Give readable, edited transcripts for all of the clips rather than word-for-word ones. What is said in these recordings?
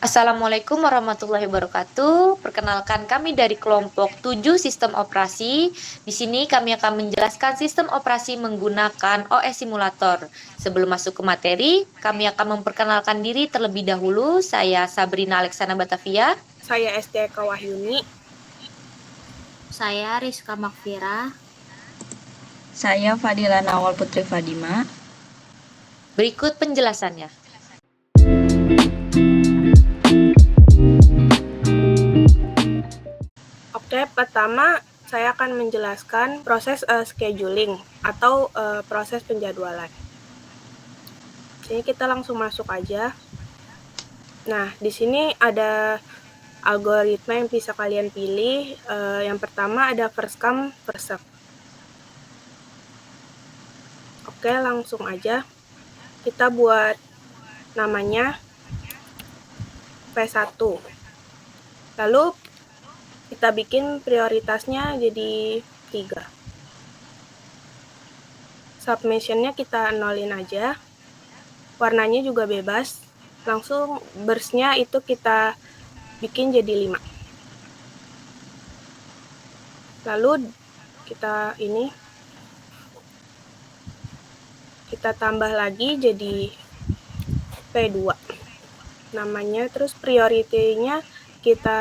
Assalamualaikum warahmatullahi wabarakatuh. Perkenalkan kami dari kelompok 7 Sistem Operasi. Di sini kami akan menjelaskan sistem operasi menggunakan OS Simulator. Sebelum masuk ke materi, kami akan memperkenalkan diri terlebih dahulu. Saya Sabrina Alexana Batavia. Saya ST Eka Wahyuni. Saya Rizka Makfira. Saya Fadila Nawal Putri Fadima. Berikut penjelasannya. Oke, pertama saya akan menjelaskan proses scheduling atau proses penjadwalan. Jadi kita langsung masuk aja. Nah, di sini ada algoritma yang bisa kalian pilih. Yang pertama ada first come, first serve. Oke, langsung aja. Kita buat namanya P1. Lalu kita bikin prioritasnya jadi 3. Submissionnya kita nolin aja. Warnanya juga bebas. Langsung burst-nya itu kita bikin jadi 5. Lalu kita tambah lagi jadi P2 namanya, terus priority-nya kita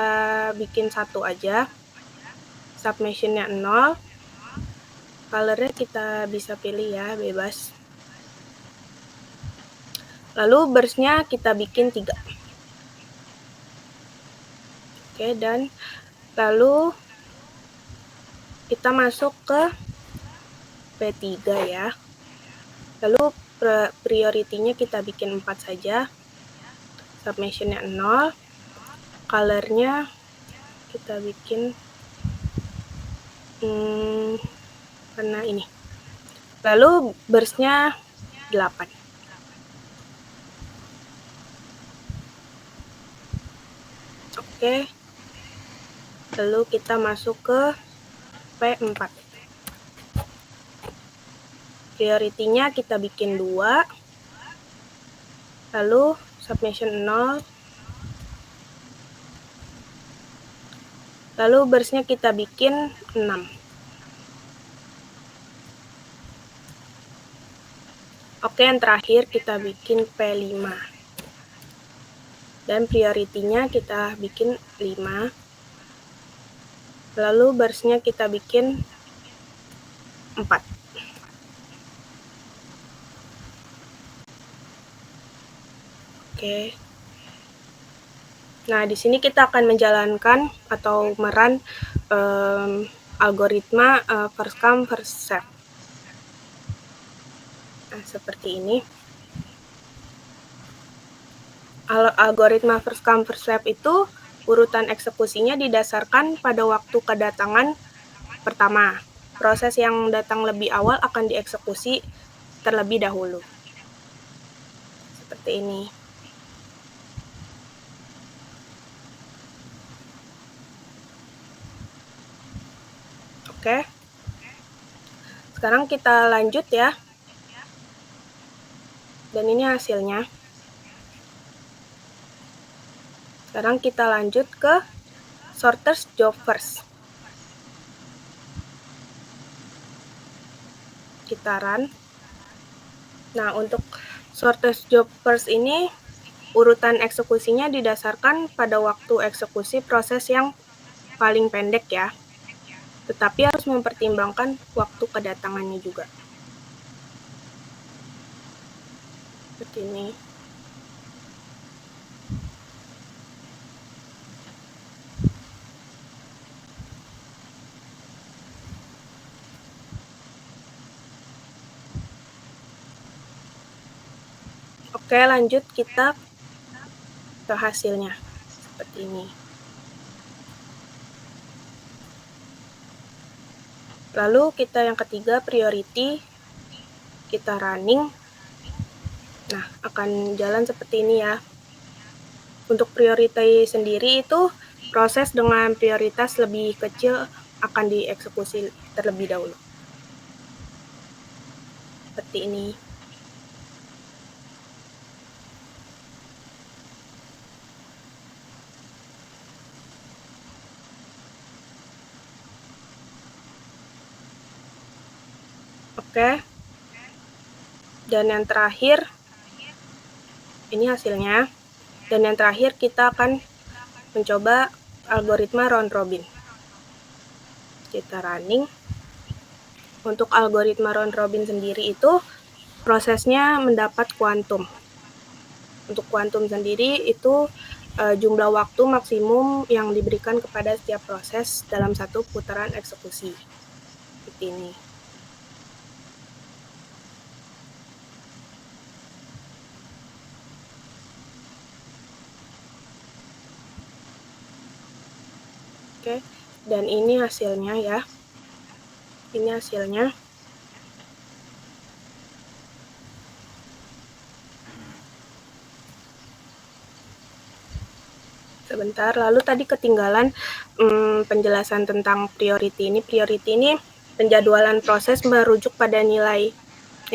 bikin 1 aja, submission-nya 0, color-nya kita bisa pilih ya, bebas. Lalu burst-nya kita bikin 3. Oke, dan lalu kita masuk ke P3 ya. Lalu priority-nya kita bikin 4 saja, submission-nya 0, color-nya kita bikin warna ini. Lalu burst-nya 8. Oke. Lalu kita masuk ke P4. Priority-nya kita bikin 2. Lalu submission 0. Lalu burst-nya kita bikin 6. Oke, yang terakhir kita bikin P5. Dan priority-nya kita bikin 5. Lalu burst-nya kita bikin 4. Oke. Nah, di sini kita akan menjalankan atau meran algoritma first come first serve. Nah, seperti ini. Algoritma first come first serve itu urutan eksekusinya didasarkan pada waktu kedatangan pertama. Proses yang datang lebih awal akan dieksekusi terlebih dahulu. Seperti ini. Oke. Sekarang kita lanjut ya. Dan ini hasilnya. Sekarang kita lanjut ke sorters job first. Kita run. Nah, untuk sorters job first ini urutan eksekusinya didasarkan pada waktu eksekusi proses yang paling pendek ya. Tetapi harus mempertimbangkan waktu kedatangannya juga. Seperti ini. Oke, lanjut kita ke hasilnya. Seperti ini. Lalu kita yang ketiga, priority, kita running. Nah, akan jalan seperti ini ya. Untuk priority sendiri itu proses dengan prioritas lebih kecil akan dieksekusi terlebih dahulu. seperti ini. Oke. Dan yang terakhir, ini hasilnya. Dan yang terakhir kita akan mencoba algoritma round robin. Kita running. Untuk algoritma round robin sendiri itu prosesnya mendapat kuantum. Untuk kuantum sendiri itu jumlah waktu maksimum yang diberikan kepada setiap proses dalam satu putaran eksekusi. Seperti ini. Oke, dan ini hasilnya ya. Ini hasilnya. Sebentar, lalu tadi ketinggalan penjelasan tentang priority ini. Priority ini penjadwalan proses merujuk pada nilai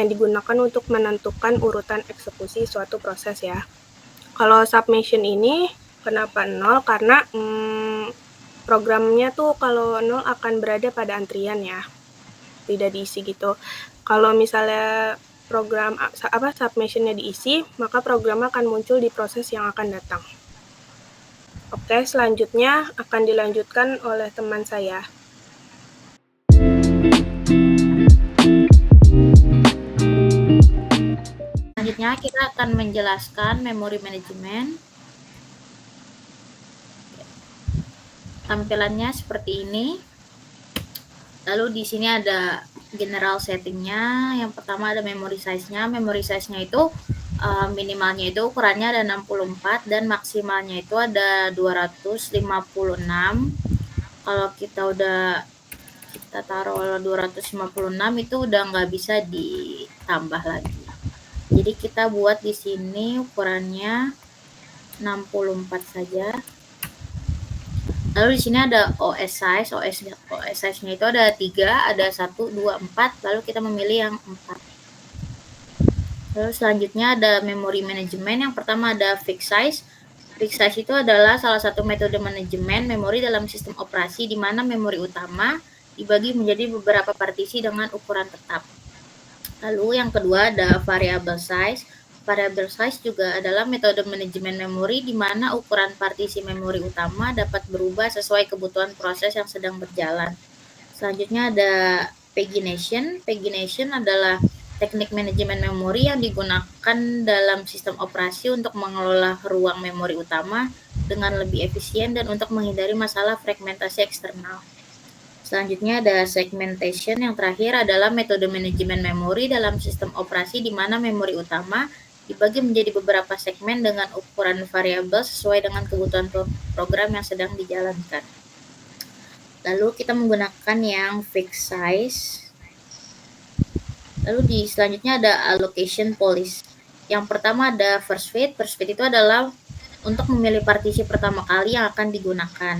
yang digunakan untuk menentukan urutan eksekusi suatu proses ya. Kalau submission ini kenapa 0? Karena programnya tuh kalau 0 akan berada pada antrian ya, tidak diisi gitu. Kalau misalnya program submissionnya diisi, maka program akan muncul di proses yang akan datang. Oke, selanjutnya akan dilanjutkan oleh teman saya. Selanjutnya kita akan menjelaskan memory management. Tampilannya seperti ini. Lalu di sini ada general settingnya. Yang pertama ada memory size-nya. Memory size-nya itu minimalnya itu ukurannya ada 64 dan maksimalnya itu ada 256. Kalau kita taruh 256 itu udah nggak bisa ditambah lagi. Jadi kita buat di sini ukurannya 64 saja. Lalu di sini ada OS size. OS size-nya itu ada 3, ada 1, 2, 4. Lalu kita memilih yang 4. Lalu selanjutnya ada memory management. Yang pertama ada fixed size. Fixed size itu adalah salah satu metode manajemen memori dalam sistem operasi di mana memori utama dibagi menjadi beberapa partisi dengan ukuran tetap. Lalu yang kedua ada variable size. Variable size juga adalah metode manajemen memori di mana ukuran partisi memori utama dapat berubah sesuai kebutuhan proses yang sedang berjalan. Selanjutnya ada pagination. Pagination adalah teknik manajemen memori yang digunakan dalam sistem operasi untuk mengelola ruang memori utama dengan lebih efisien dan untuk menghindari masalah fragmentasi eksternal. Selanjutnya ada segmentation. Yang terakhir adalah metode manajemen memori dalam sistem operasi di mana memori utama dibagi menjadi beberapa segmen dengan ukuran variabel sesuai dengan kebutuhan program yang sedang dijalankan. Lalu kita menggunakan yang fixed size. Lalu selanjutnya ada allocation policy. Yang pertama ada first fit. First fit itu adalah untuk memilih partisi pertama kali yang akan digunakan.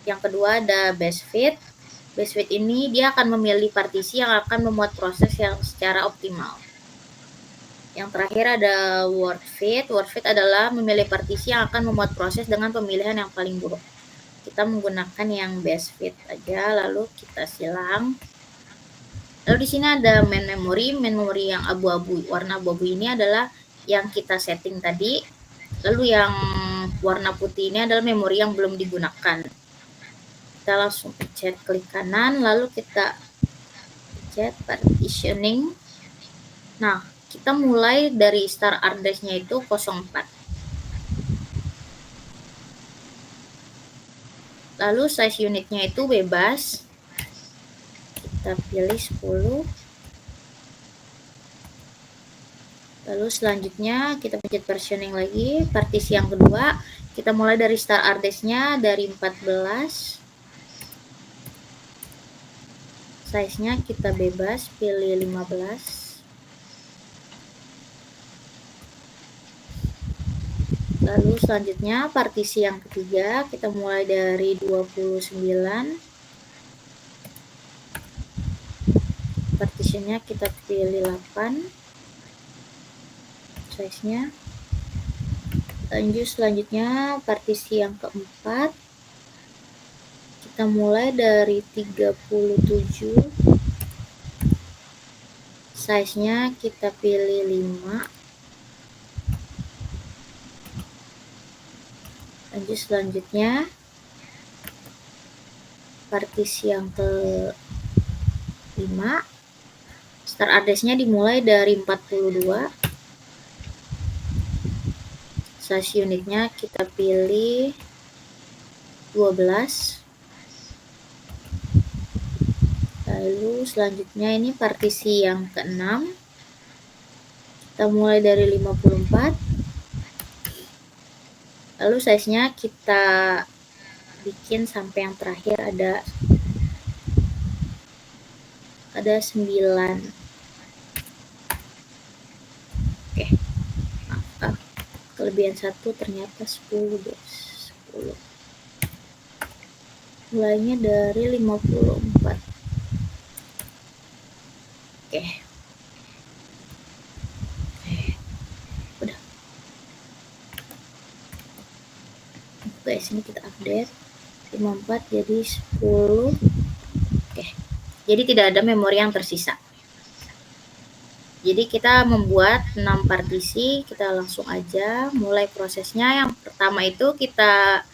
Yang kedua ada best fit. Best fit ini dia akan memilih partisi yang akan memuat proses yang secara optimal. Yang terakhir ada worst fit. Worst fit adalah memilih partisi yang akan memuat proses dengan pemilihan yang paling buruk. Kita menggunakan yang best fit aja, lalu kita silang. Lalu di sini ada main memory. Main memory yang abu-abu, warna abu-abu ini adalah yang kita setting tadi. Lalu yang warna putih ini adalah memori yang belum digunakan. Kita langsung pencet klik kanan, lalu kita pencet partitioning. Nah, kita mulai dari start address-nya itu 04. Lalu size unitnya itu bebas. Kita pilih 10. Lalu selanjutnya kita pencet versioning lagi. Partisi yang kedua, kita mulai dari start address-nya dari 14. Size-nya kita bebas, pilih 15. Lalu selanjutnya partisi yang ketiga, kita mulai dari 29. partitionnya kita pilih 8 size-nya. Lanjut selanjutnya partisi yang keempat, kita mulai dari 37, size-nya kita pilih 5. Lanjut selanjutnya partisi yang ke-5, start address-nya dimulai dari 42. Size unitnya kita pilih 12. Lalu selanjutnya ini partisi yang ke-6, kita mulai dari 54. Lalu size-nya kita bikin sampai yang terakhir ada 9. Oke, maaf, kelebihan 1 ternyata 10 guys. 10. Mulainya dari 54. Oke. Udah. Guys, ini kita update 54 jadi 10. Oke. Jadi tidak ada memori yang tersisa. Jadi kita membuat 6 partisi, kita langsung aja mulai prosesnya. Yang pertama itu kita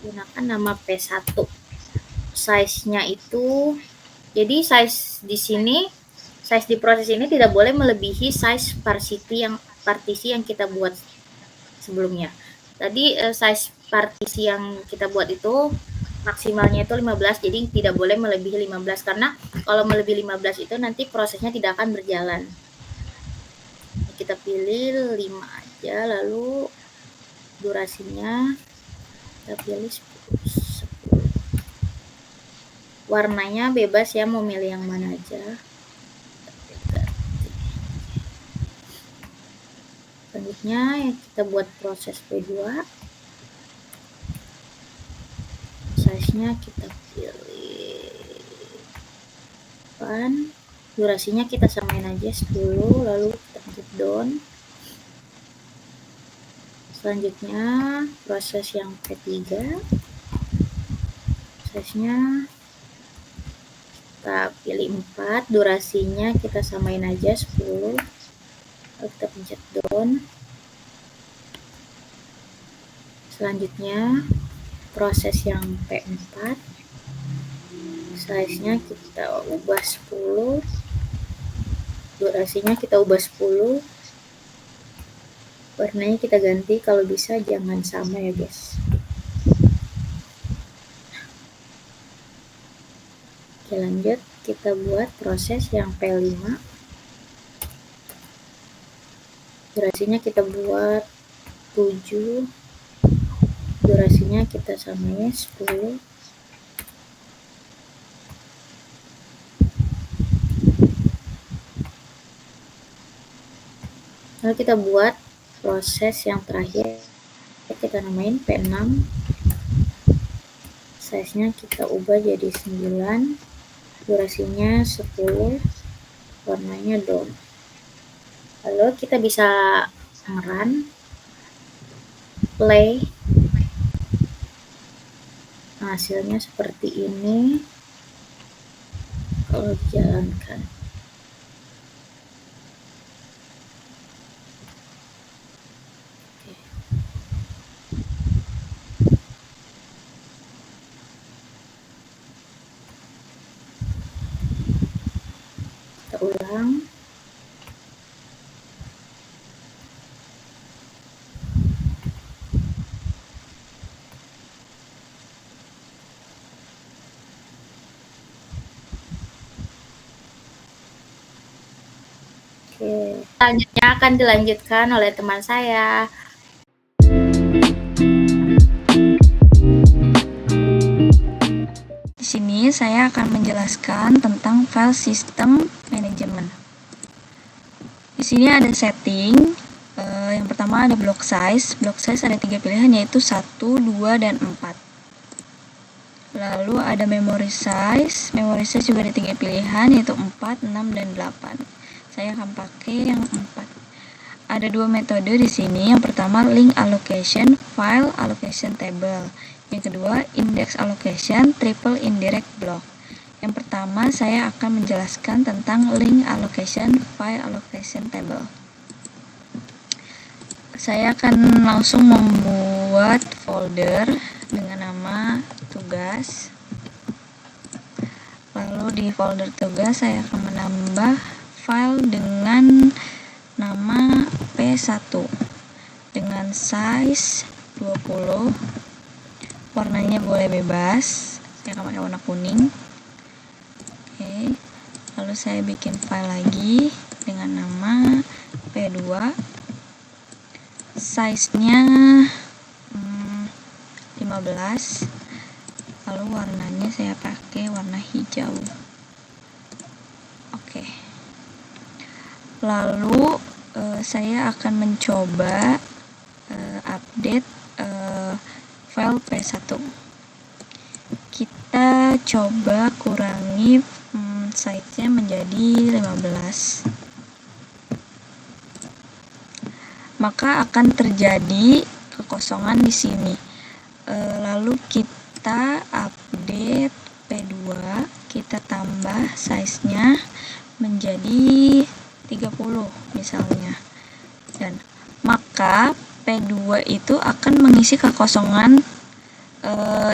gunakan nama P1. Size-nya itu, jadi size di sini, size di proses ini tidak boleh melebihi size partisi yang kita buat sebelumnya. Tadi size partisi yang kita buat itu maksimalnya itu 15, jadi tidak boleh melebihi 15, karena kalau melebihi 15 itu nanti prosesnya tidak akan berjalan. Kita pilih 5 aja, lalu durasinya kita pilih 10. Warnanya bebas ya, mau milih yang mana aja. Selanjutnya kita buat proses P2. Size-nya kita pilih 8. Durasinya kita samain aja 10, lalu kita pencet down. Selanjutnya proses yang P3. Size-nya kita pilih 4, durasinya kita samain aja 10, lalu kita pencet down. Selanjutnya proses yang P4, size-nya kita ubah 10, durasinya kita ubah 10, warnanya kita ganti, kalau bisa jangan sama ya guys. Oke, lanjut kita buat proses yang P5. Durasinya kita buat 7, durasinya kita samain 10. Lalu kita buat proses yang terakhir, kita namain P6. Size-nya kita ubah jadi 9, durasinya 10, warnanya down. Lalu kita bisa nge-run, play. Nah, hasilnya seperti ini kalau dijalankan. Kita ulang. Oke, selanjutnya akan dilanjutkan oleh teman saya. Di sini saya akan menjelaskan tentang file system management. Di sini ada setting. Yang pertama ada block size. Block size ada 3 pilihan, yaitu 1, 2, dan 4. Lalu Lalu ada memory size. Memory size juga ada 3 pilihan, yaitu 4, 6, dan 8. Saya akan pakai yang 4. Ada 2 metode di sini. Yang pertama link allocation, file allocation table. Yang kedua index allocation, triple indirect block. Yang pertama saya akan menjelaskan tentang link allocation, file allocation table. Saya akan langsung membuat folder dengan nama tugas. Lalu di folder tugas saya akan menambah file dengan nama P1 dengan size 20. Warnanya boleh bebas. Saya akan pakai warna kuning. Oke. Lalu saya bikin file lagi dengan nama P2. Size-nya 15. Lalu warnanya saya pakai warna hijau. Oke. Lalu saya akan mencoba update file P1. Kita coba kurangi size-nya menjadi 15. Maka akan terjadi kekosongan di sini. Lalu kita update P2, kita tambah size-nya menjadi 30 misalnya. Dan maka P2 itu akan mengisi kekosongan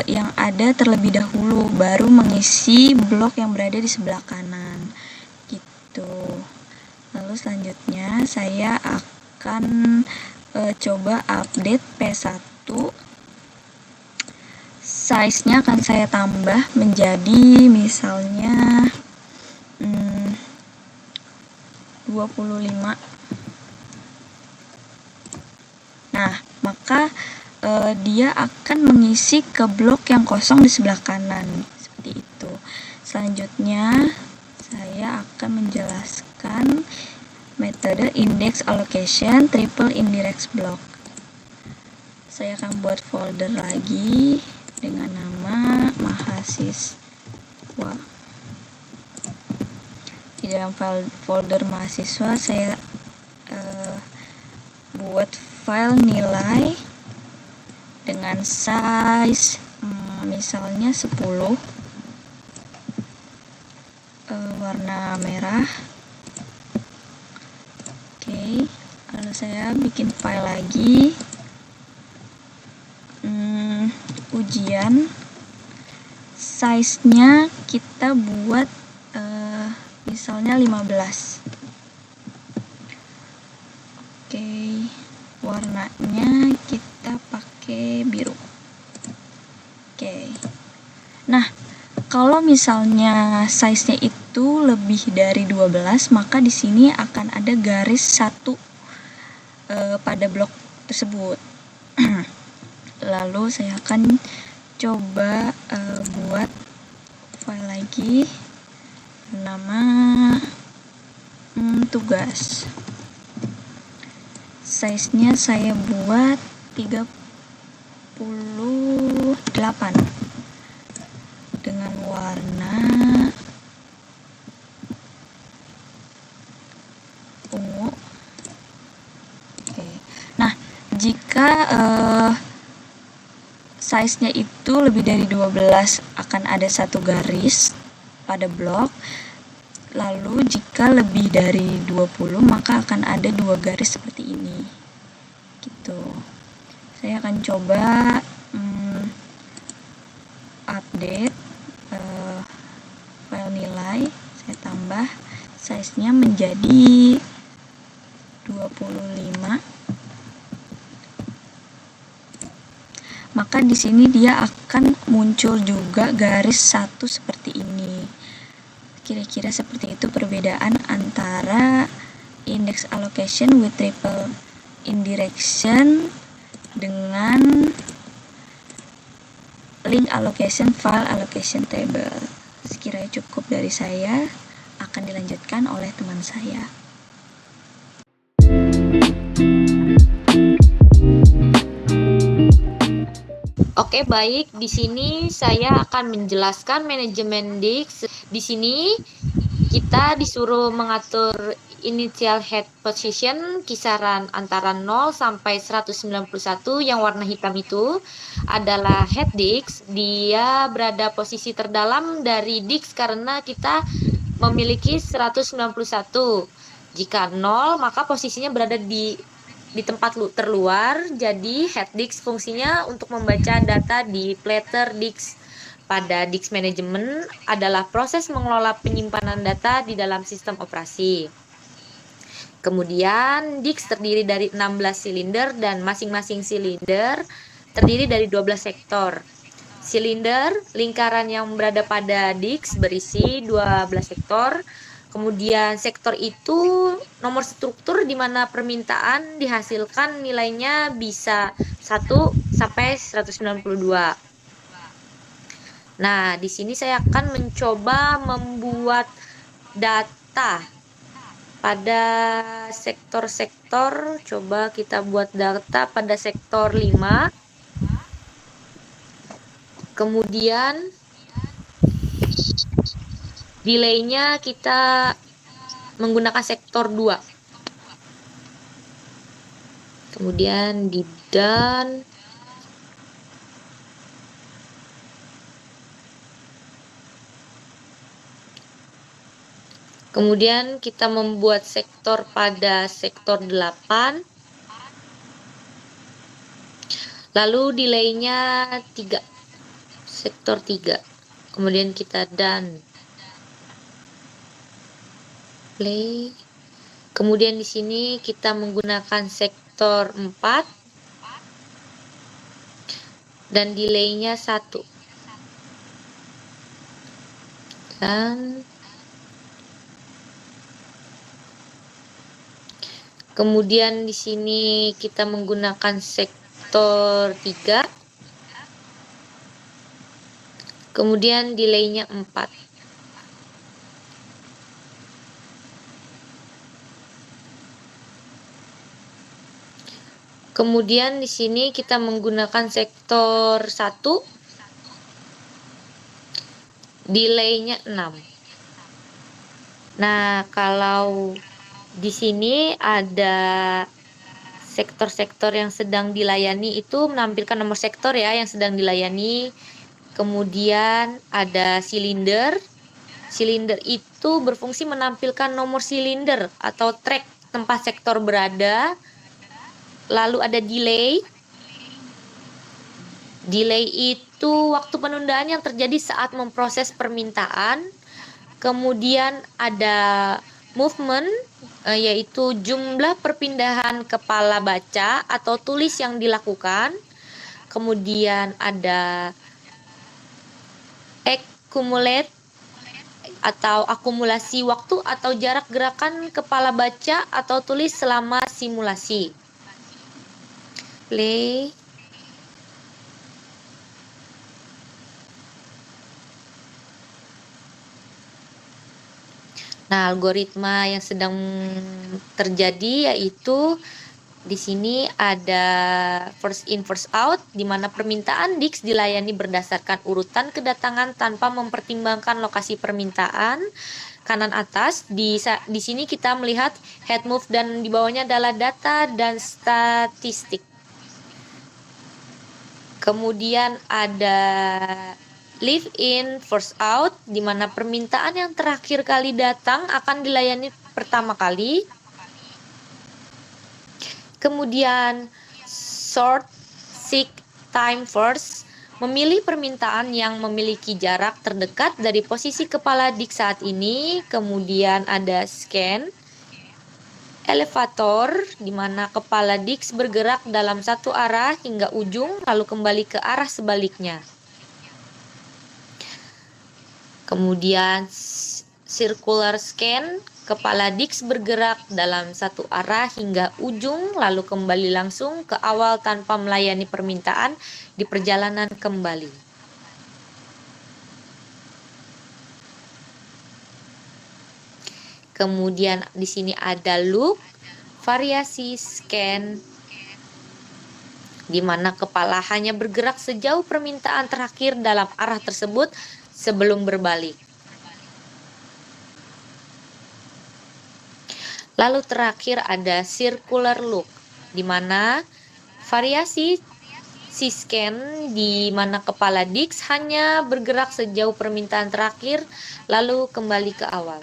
yang ada terlebih dahulu, baru mengisi blok yang berada di sebelah kanan gitu. Lalu selanjutnya saya akan coba update P1. Size-nya akan saya tambah menjadi misalnya 25. Nah, maka dia akan mengisi ke blok yang kosong di sebelah kanan seperti itu. Selanjutnya saya akan menjelaskan metode index allocation triple indirect block. Saya akan buat folder lagi dengan nama mahasiswa. Di dalam folder mahasiswa saya buat file nilai dengan size misalnya 10, warna merah. Oke, lalu saya bikin file lagi, ujian. Size-nya kita buat misalnya 15. Oke, warnanya kita pakai biru. Oke. Nah, kalau misalnya size-nya itu lebih dari 12, maka di sini akan ada garis 1 pada blok tersebut. Lalu saya akan coba buat file lagi nama tugas. Size-nya saya buat 38 dengan warna ungu. Oke. Nah, jika size-nya itu lebih dari 12 akan ada 1 garis pada blok. Lalu jika lebih dari 20 maka akan ada 2 garis seperti ini. Gitu. Saya akan coba update file nilai. Saya tambah size-nya menjadi 25. Maka di sini dia akan muncul juga garis 1 seperti ini. Kira-kira seperti itu perbedaan antara index allocation with triple indirection dengan link allocation file allocation table. Sekiranya cukup dari saya, akan dilanjutkan oleh teman saya. Oke, baik. Di sini saya akan menjelaskan manajemen DIX. Di sini kita disuruh mengatur initial head position kisaran antara 0 sampai 191 yang warna hitam itu adalah head DIX. Dia berada posisi terdalam dari DIX karena kita memiliki 191. Jika 0, maka posisinya berada di tempat terluar, jadi head DIX fungsinya untuk membaca data di platter DIX. Pada DIX Management adalah proses mengelola penyimpanan data di dalam sistem operasi. Kemudian DIX terdiri dari 16 silinder dan masing-masing silinder terdiri dari 12 sektor. Silinder, lingkaran yang berada pada DIX berisi 12 sektor. Kemudian sektor itu nomor struktur di mana permintaan dihasilkan nilainya bisa 1 sampai 192. Nah, di sini saya akan mencoba membuat data pada sektor-sektor. Coba kita buat data pada sektor 5. Kemudian delay-nya kita menggunakan sektor 2. Kemudian di done. Kemudian kita membuat sektor pada sektor 8. Lalu delay-nya 3. Sektor 3. Kemudian kita done. Play. Kemudian di sini kita menggunakan sektor 4 dan delay-nya 1. Dan kemudian di sini kita menggunakan sektor 3. Kemudian delay-nya 4. Kemudian di sini kita menggunakan sektor 1. Delay-nya 6. Nah, kalau di sini ada sektor-sektor yang sedang dilayani itu menampilkan nomor sektor ya yang sedang dilayani. Kemudian ada silinder. Silinder itu berfungsi menampilkan nomor silinder atau track tempat sektor berada. Lalu ada delay. Delay itu waktu penundaan yang terjadi saat memproses permintaan. Kemudian ada movement, yaitu jumlah perpindahan kepala baca atau tulis yang dilakukan. Kemudian ada accumulate atau akumulasi waktu atau jarak gerakan kepala baca atau tulis selama simulasi. Play. Nah, algoritma yang sedang terjadi yaitu di sini ada first in first out, di mana permintaan DIX dilayani berdasarkan urutan kedatangan tanpa mempertimbangkan lokasi permintaan. Kanan atas, di sini kita melihat head move dan di bawahnya adalah data dan statistik. Kemudian ada live in first out, di mana permintaan yang terakhir kali datang akan dilayani pertama kali. Kemudian sort seek time first, memilih permintaan yang memiliki jarak terdekat dari posisi kepala DIX saat ini. Kemudian ada scan elevator, di mana kepala DIX bergerak dalam satu arah hingga ujung lalu kembali ke arah sebaliknya. Kemudian circular scan, kepala DIX bergerak dalam satu arah hingga ujung lalu kembali langsung ke awal tanpa melayani permintaan di perjalanan kembali. Kemudian di sini ada loop, variasi scan, di mana kepala hanya bergerak sejauh permintaan terakhir dalam arah tersebut sebelum berbalik. Lalu terakhir ada circular look, di mana variasi C-scan di mana kepala Dix hanya bergerak sejauh permintaan terakhir lalu kembali ke awal.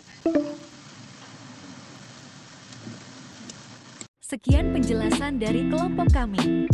Sekian penjelasan dari kelompok kami.